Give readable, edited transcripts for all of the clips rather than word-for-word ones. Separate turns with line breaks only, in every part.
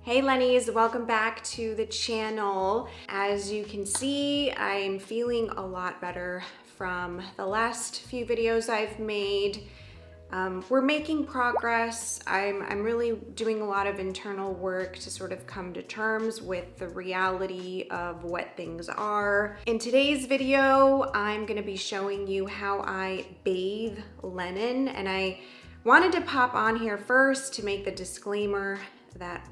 Hey Lennies, welcome back to the channel. As you can see, I'm feeling a lot better from the last few videos I've made. We're making progress. I'm really doing a lot of internal work to sort of come to terms with the reality of what things are. In today's video, I'm gonna be showing you how I bathe Lennon, and I wanted to pop on here first to make the disclaimer that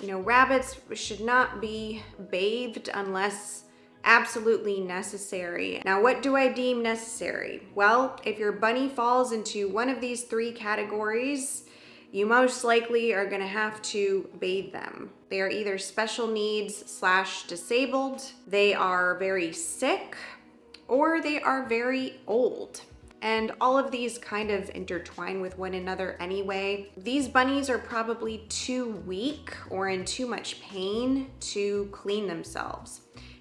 rabbits should not be bathed unless absolutely necessary. Now, what do I deem necessary? Well, if your bunny falls into one of these three categories, you most likely are gonna have to bathe them. They are either special needs / disabled, they are very sick, or they are very old. And all of these kind of intertwine with one another anyway. These bunnies are probably too weak or in too much pain to clean themselves,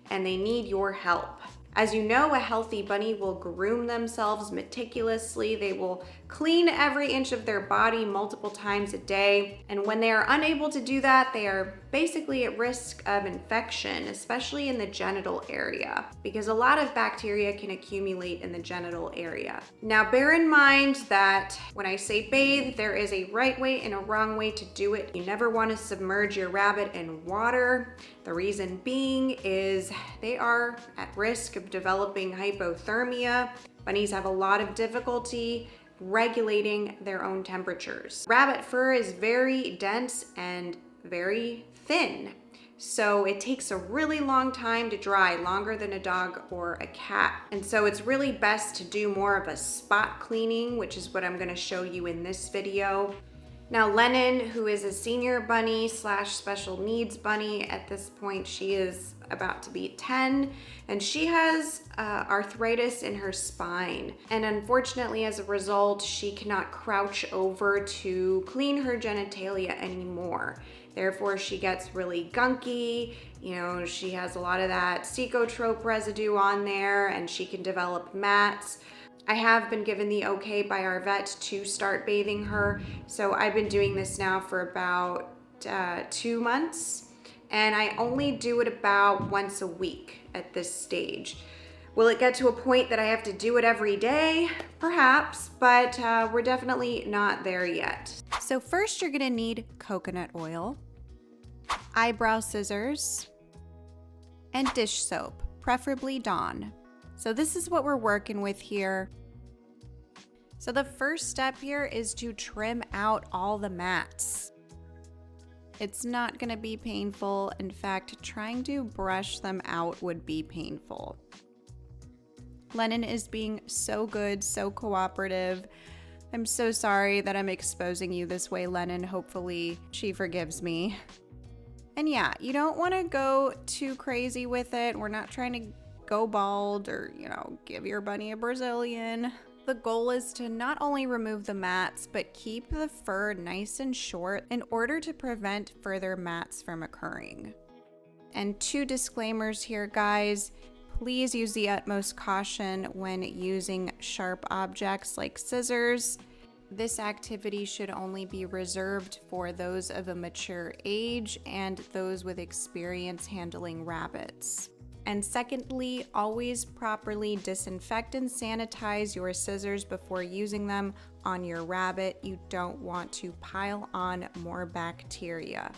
and they need your help. As you know, a healthy bunny will groom themselves meticulously. They will clean every inch of their body multiple times a day. And when they are unable to do that, they are basically at risk of infection, especially in the genital area, because a lot of bacteria can accumulate in the genital area. Now, bear in mind that when I say bathe, there is a right way and a wrong way to do it. You never want to submerge your rabbit in water. The reason being is they are at risk of developing hypothermia. Bunnies have a lot of difficulty regulating their own temperatures. Rabbit fur is very dense and very thin, so it takes a really long time to dry, longer than a dog or a cat. And so it's really best to do more of a spot cleaning, which is what I'm going to show you in this video. Now, Lennon, who is a senior bunny / special needs bunny at this point, she is about to be 10, and she has arthritis in her spine. And unfortunately, as a result, she cannot crouch over to clean her genitalia anymore. Therefore, she gets really gunky. She has a lot of that cecotrope residue on there, and she can develop mats. I have been given the okay by our vet to start bathing her. So I've been doing this now for about 2 months, and I only do it about once a week at this stage. Will it get to a point that I have to do it every day? Perhaps, but we're definitely not there yet. So first you're gonna need coconut oil, eyebrow scissors, and dish soap, preferably Dawn. So this is what we're working with here. So the first step here is to trim out all the mats. It's not gonna be painful. In fact, trying to brush them out would be painful. Lennon is being so good, so cooperative. I'm so sorry that I'm exposing you this way, Lennon. Hopefully she forgives me. And yeah, you don't wanna go too crazy with it. We're not trying to go bald or, give your bunny a Brazilian. The goal is to not only remove the mats, but keep the fur nice and short in order to prevent further mats from occurring. And 2 disclaimers here, guys. Please use the utmost caution when using sharp objects like scissors. This activity should only be reserved for those of a mature age and those with experience handling rabbits. And secondly, always properly disinfect and sanitize your scissors before using them on your rabbit. You don't want to pile on more bacteria.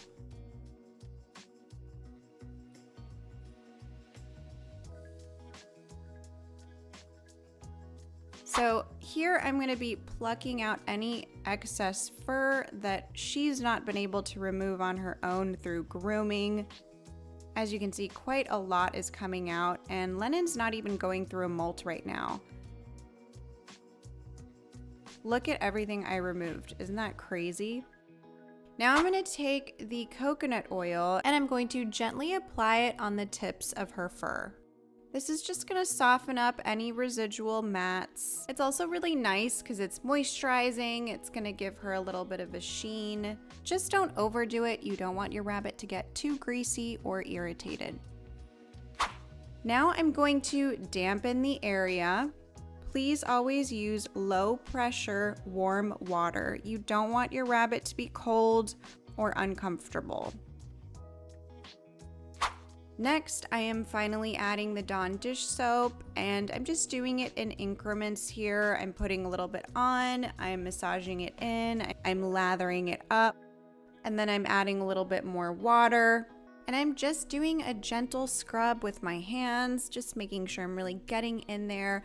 So here I'm going to be plucking out any excess fur that she's not been able to remove on her own through grooming. As you can see, quite a lot is coming out, and Lennon's not even going through a molt right now. Look at everything I removed. Isn't that crazy? Now I'm going to take the coconut oil and I'm going to gently apply it on the tips of her fur. This is just going to soften up any residual mats. It's also really nice because it's moisturizing. It's going to give her a little bit of a sheen. Just don't overdo it. You don't want your rabbit to get too greasy or irritated. Now I'm going to dampen the area. Please always use low pressure warm water. You don't want your rabbit to be cold or uncomfortable. Next, I am finally adding the Dawn dish soap, and I'm just doing it in increments here. I'm putting a little bit on, I'm massaging it in, I'm lathering it up, and then I'm adding a little bit more water. And I'm just doing a gentle scrub with my hands, just making sure I'm really getting in there.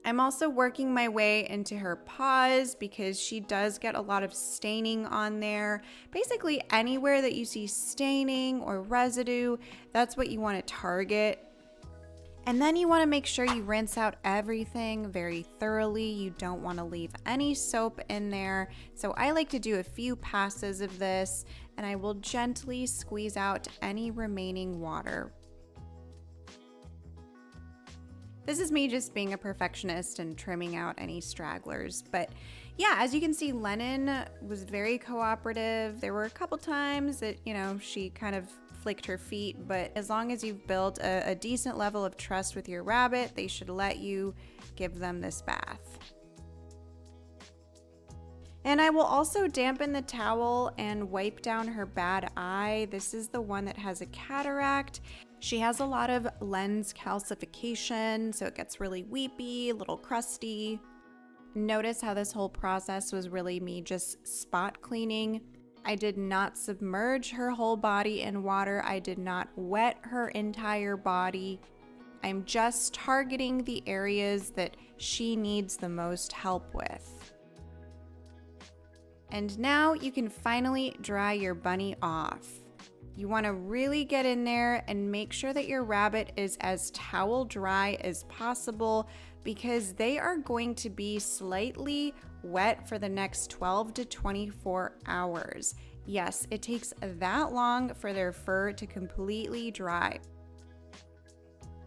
I'm also working my way into her paws because she does get a lot of staining on there. Basically, anywhere that you see staining or residue, that's what you want to target. And then you want to make sure you rinse out everything very thoroughly. You don't want to leave any soap in there. So I like to do a few passes of this, and I will gently squeeze out any remaining water. This is me just being a perfectionist and trimming out any stragglers. But yeah, as you can see, Lennon was very cooperative. There were a couple times that, she kind of flicked her feet, but as long as you've built a decent level of trust with your rabbit, they should let you give them this bath. And I will also dampen the towel and wipe down her bad eye. This is the one that has a cataract. She has a lot of lens calcification, so it gets really weepy, a little crusty. Notice how this whole process was really me just spot cleaning. I did not submerge her whole body in water. I did not wet her entire body. I'm just targeting the areas that she needs the most help with. And now you can finally dry your bunny off. You want to really get in there and make sure that your rabbit is as towel dry as possible because they are going to be slightly wet for the next 12 to 24 hours. Yes, it takes that long for their fur to completely dry.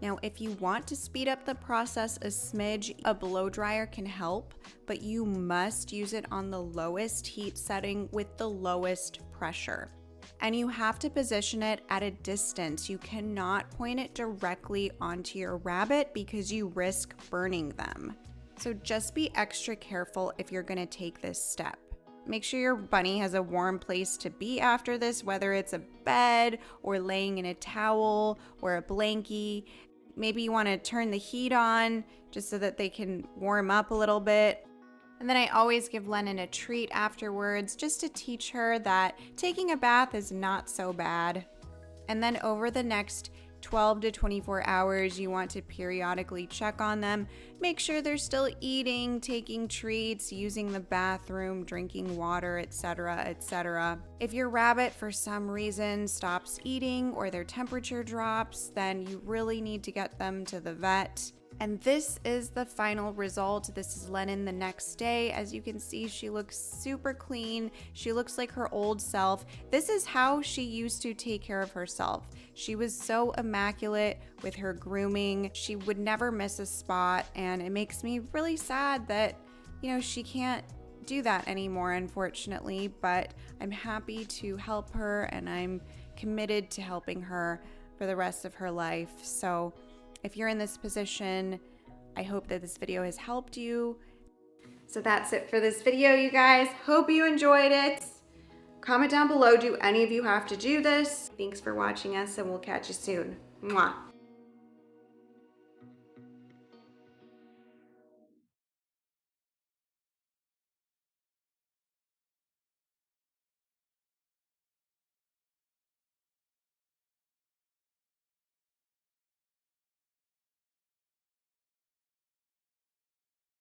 Now, if you want to speed up the process a smidge, a blow dryer can help, but you must use it on the lowest heat setting with the lowest pressure. And you have to position it at a distance. You cannot point it directly onto your rabbit because you risk burning them. So just be extra careful if you're going to take this step. Make sure your bunny has a warm place to be after this, whether it's a bed or laying in a towel or a blankie. Maybe you want to turn the heat on just so that they can warm up a little bit. And then I always give Lennon a treat afterwards just to teach her that taking a bath is not so bad. And then over the next 12 to 24 hours, you want to periodically check on them, make sure they're still eating, taking treats, using the bathroom, drinking water, etc., etc. If your rabbit for some reason stops eating or their temperature drops, then you really need to get them to the vet. And this is the final result. This is Lennon the next day. As you can see, she looks super clean. She looks like her old self. This is how she used to take care of herself. She was so immaculate with her grooming. She would never miss a spot. And it makes me really sad that, she can't do that anymore, unfortunately. But I'm happy to help her, and I'm committed to helping her for the rest of her life. So if you're in this position, I hope that this video has helped you. So that's it for this video, you guys. Hope you enjoyed it. Comment down below, do any of you have to do this? Thanks for watching us, and we'll catch you soon. Mwah.